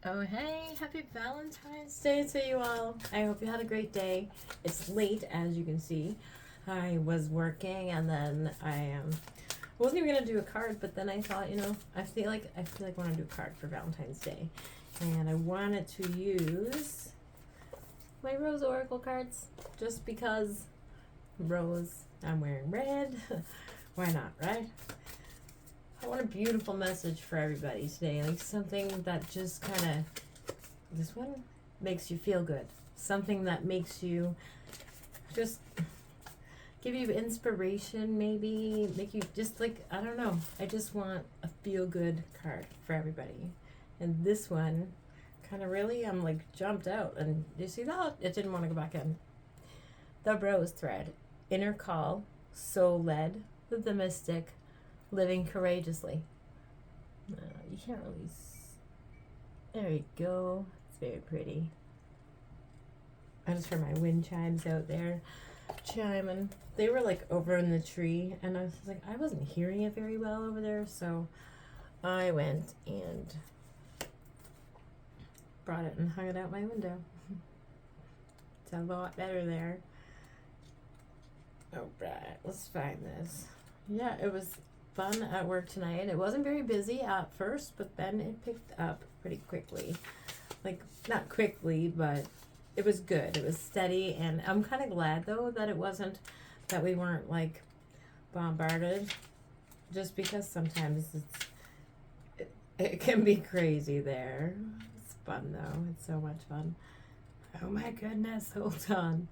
Oh, hey, happy Valentine's Day to you all. I hope you had a great day. It's late, as you can see. I was working and then I wasn't even gonna do a card, but then I thought, I feel like I want to do a card for Valentine's Day. And I wanted to use my Rose Oracle cards just because Rose, I'm wearing red. Why not, right? I want a beautiful message for everybody today, like something that just kind of, this one makes you feel good. Something that makes you just give you inspiration, maybe make you just like, I don't know. I just want a feel good card for everybody. And this one kind of really, I'm like jumped out. And you see that? It didn't want to go back in. The Rose Thread, Inner Call, Soul Led, the Mystic, Living Courageously. You can't really. There you go. It's very pretty. I just heard my wind chimes out there chiming. They were like over in the tree, and I was like, I wasn't hearing it very well over there, so I went and brought it and hung it out my window. It's a lot better there. Alright, let's find this. Yeah, it was fun at work tonight. It wasn't very busy at first, but then it picked up pretty quickly. Like, not quickly, but it was good. It was steady, and I'm kind of glad, though, that we weren't, like, bombarded, just because sometimes it can be crazy there. It's fun, though. It's so much fun. Oh, my goodness. Hold on.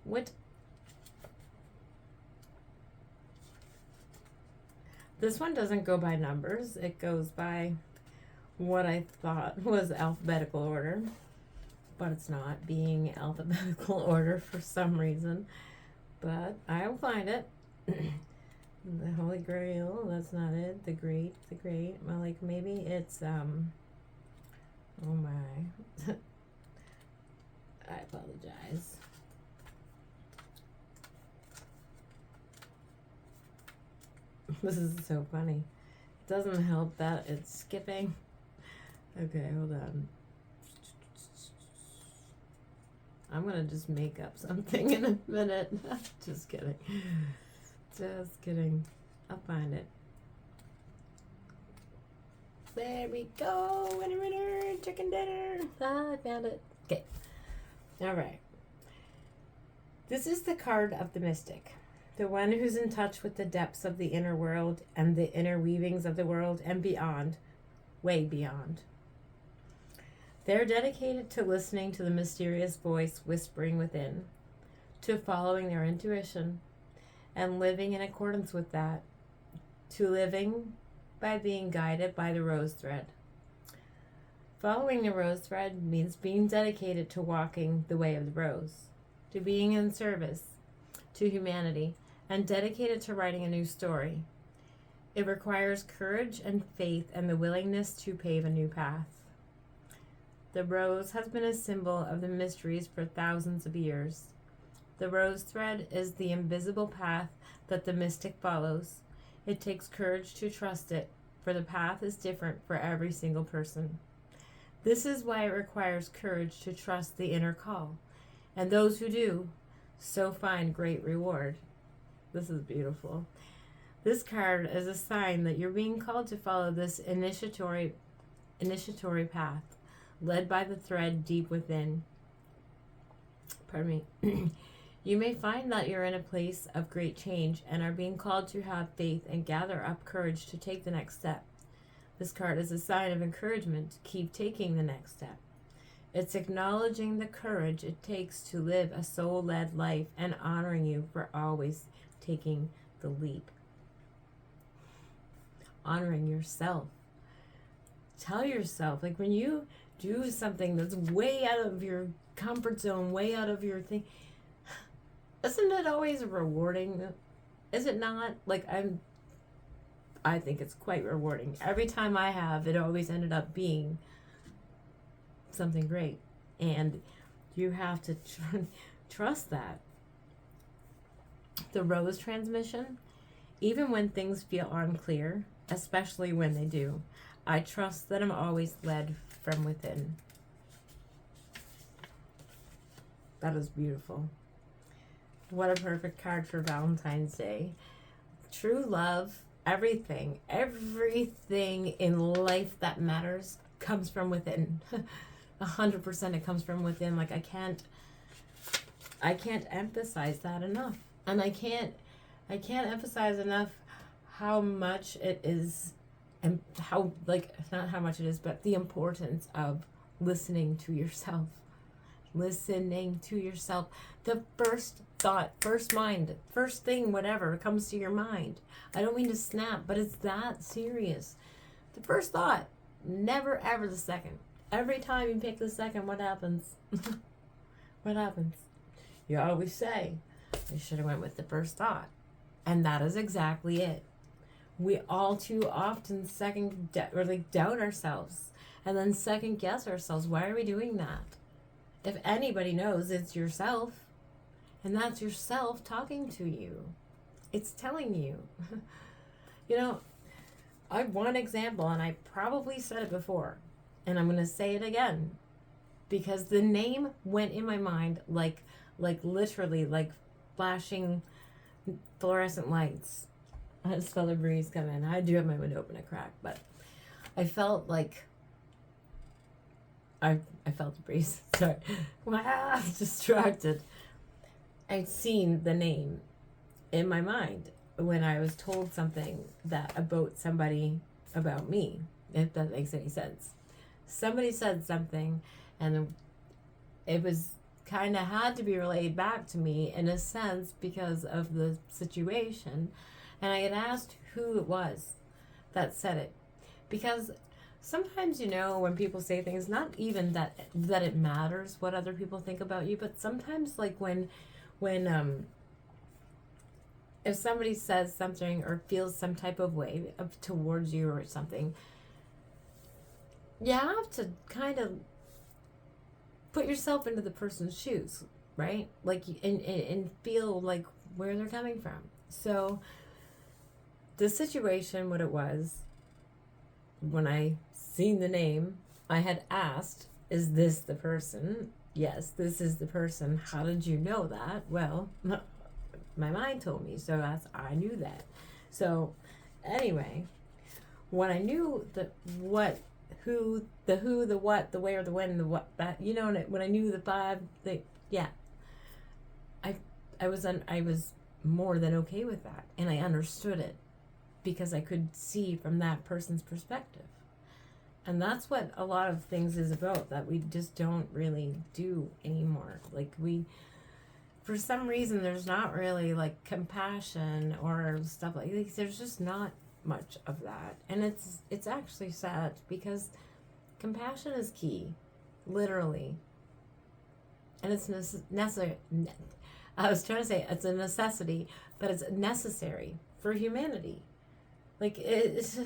What? This one doesn't go by numbers. It goes by what I thought was alphabetical order, but it's not being alphabetical order for some reason. But I'll find it. The Holy Grail, that's not it. The Great. Well, like maybe it's oh my. I apologize. This is so funny. It doesn't help that it's skipping. Okay, hold on. I'm gonna just make up something in a minute. Just kidding. Just kidding. I'll find it. There we go. Winner, chicken dinner. I found it. Okay. All right. This is the card of the mystic. The one who's in touch with the depths of the inner world and the inner weavings of the world and beyond, way beyond. They're dedicated to listening to the mysterious voice whispering within, to following their intuition and living in accordance with that, to living by being guided by the rose thread. Following the rose thread means being dedicated to walking the way of the rose, to being in service to humanity, and dedicated to writing a new story. It requires courage and faith and the willingness to pave a new path. The rose has been a symbol of the mysteries for thousands of years. The rose thread is the invisible path that the mystic follows. It takes courage to trust it, for the path is different for every single person. This is why it requires courage to trust the inner call, and those who do so find great reward. This is beautiful. This card is a sign that you're being called to follow this initiatory path, led by the thread deep within. Pardon me. You may find that you're in a place of great change and are being called to have faith and gather up courage to take the next step. This card is a sign of encouragement to keep taking the next step. It's acknowledging the courage it takes to live a soul-led life and honoring you for always taking the leap. Honoring yourself. Tell yourself, like when you do something that's way out of your comfort zone, way out of your thing, isn't it always rewarding? Is it not? Like I think it's quite rewarding. Every time I have, it always ended up being something great. And you have to trust that. The rose transmission, even when things feel unclear, especially when they do, I trust that I'm always led from within. That is beautiful. What a perfect card for Valentine's Day. True love, everything in life that matters comes from within. 100% it comes from within. Like I can't emphasize that enough. And I can't emphasize enough how much it is, and how, like, not how much it is, but the importance of listening to yourself. Listening to yourself. The first thought, first mind, first thing, whatever comes to your mind. I don't mean to snap, but it's that serious. The first thought, never ever the second. Every time you pick the second, what happens? What happens? You always say, I should have went with the first thought. And that is exactly it. We all too often doubt ourselves and then second guess ourselves. Why are we doing that? If anybody knows, it's yourself. And that's yourself talking to you. It's telling you. You know, I have one example, and I probably said it before, and I'm going to say it again, because the name went in my mind like literally like flashing fluorescent lights. I just felt a breeze come in. I do have my window open a crack, but I felt like I felt the breeze. Sorry. Wow, distracted. I'd seen the name in my mind when I was told something that about somebody about me, if that makes any sense. Somebody said something, and it was kind of had to be relayed back to me in a sense because of the situation. And I had asked who it was that said it. Because sometimes, you know, when people say things, not even that it matters what other people think about you, but sometimes like when if somebody says something or feels some type of way towards you or something, you have to kind of put yourself into the person's shoes, right? Like, and feel like where they're coming from. So the situation, what it was, when I seen the name, I had asked, is this the person? Yes, this is the person. How did you know that? Well, my mind told me, so I knew that. So anyway, when I knew the what, who, the what, the where, the when, the what, that, you know, when I knew the five, I was more than okay with that, and I understood it because I could see from that person's perspective. And that's what a lot of things is about, that we just don't really do anymore. Like for some reason, there's not really like compassion or stuff like this. There's just not much of that. And it's actually sad because compassion is key, literally. And it's necessary. I was trying to say it's a necessity, but it's necessary for humanity. Like it's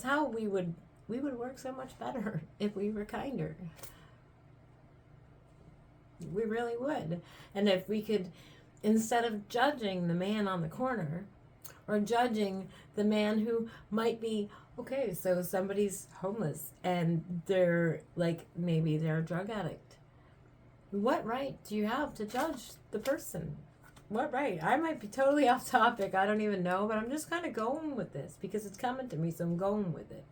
how we would work so much better if we were kinder. We really would. And if we could, instead of judging the man on the corner or judging the man who might be, okay, so somebody's homeless and they're like, maybe they're a drug addict. What right do you have to judge the person? What right? I might be totally off topic. I don't even know, but I'm just kind of going with this because it's coming to me, so I'm going with it.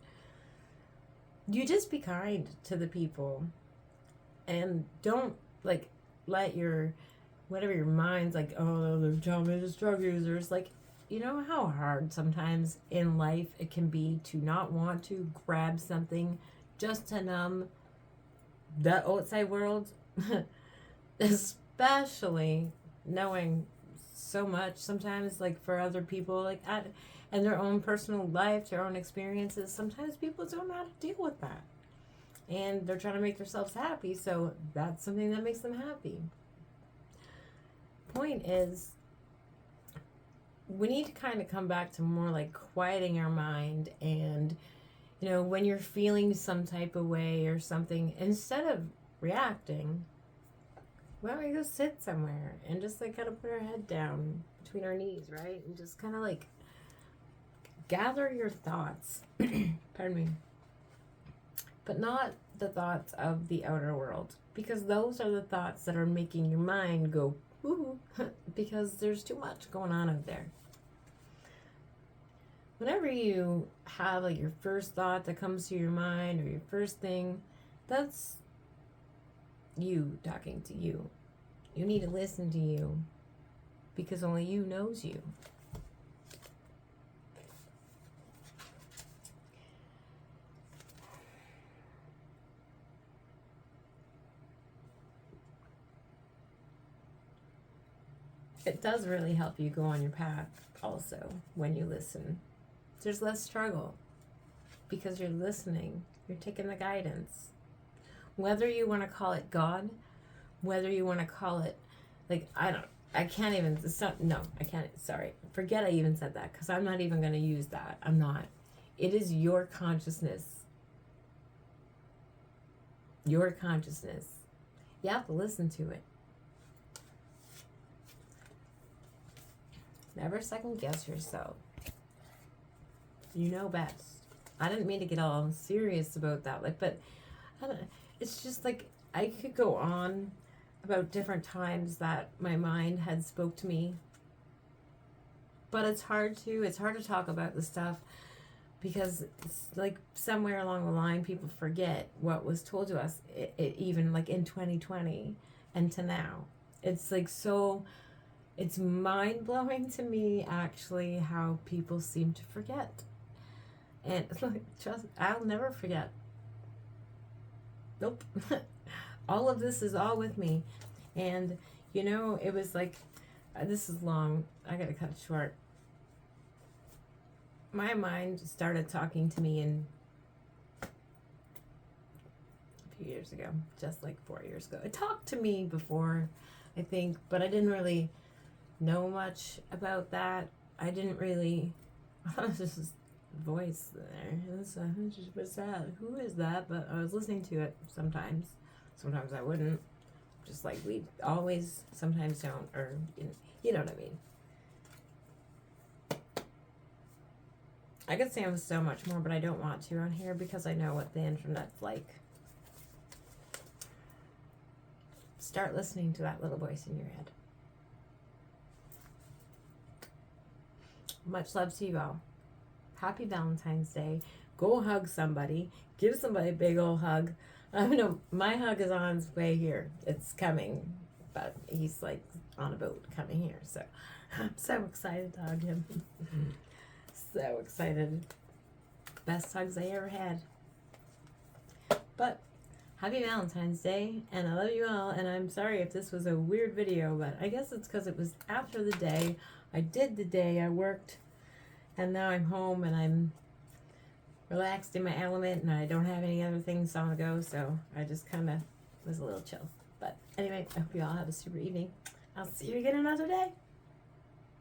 You just be kind to the people and don't like let your whatever your mind's like, oh, they're just drug users. Like, you know how hard sometimes in life it can be to not want to grab something just to numb the outside world, especially knowing so much sometimes, like for other people, like and their own personal life, their own experiences. Sometimes people don't know how to deal with that, and they're trying to make themselves happy, so that's something that makes them happy. Point is, we need to kind of come back to more like quieting our mind, and you know, when you're feeling some type of way or something, instead of reacting, why don't we go sit somewhere and just like kind of put our head down between our knees, right? And just kind of like gather your thoughts. Pardon me. but not the thoughts of the outer world, because those are the thoughts that are making your mind go woo because there's too much going on out there. Whenever you have like your first thought that comes to your mind or your first thing, that's you talking to you. You need to listen to you because only you knows you. It does really help you go on your path also when you listen. There's less struggle because you're listening. You're taking the guidance. Whether you want to call it God, whether you want to call it, like, I can't even, I can't, sorry. Forget I even said that because I'm not even going to use that. I'm not. It is your consciousness. Your consciousness. You have to listen to it. Never second guess yourself. You know best. I didn't mean to get all serious about that, like, but I don't, it's just like I could go on about different times that my mind had spoke to me, but it's hard to talk about the stuff because it's like somewhere along the line people forget what was told to us, even like in 2020 and to now. It's like so. It's mind-blowing to me, actually, how people seem to forget. And trust, I'll never forget. Nope. All of this is all with me. And, you know, it was like, this is long. I gotta cut it short. My mind started talking to me in a few years ago, just like 4 years ago. It talked to me before, I think, but I didn't really know much about that. I didn't really. This is voice there. What's that? Who is that? But I was listening to it sometimes. Sometimes I wouldn't. Just like we always sometimes don't, or you know what I mean. I could say so much more, but I don't want to on here because I know what the internet's like. Start listening to that little voice in your head. Much love to you all. Happy Valentine's Day. Go hug somebody. Give somebody a big old hug. I know my hug is on its way here. It's coming, but he's like on a boat coming here. So I'm so excited to hug him. So excited. Best hugs I ever had. But happy Valentine's Day, and I love you all. And I'm sorry if this was a weird video, but I guess it's because it was after the day. I did the day, I worked, and now I'm home and I'm relaxed in my element and I don't have any other things on the go, so I just kind of was a little chill. But anyway, I hope you all have a super evening. I'll see you again another day.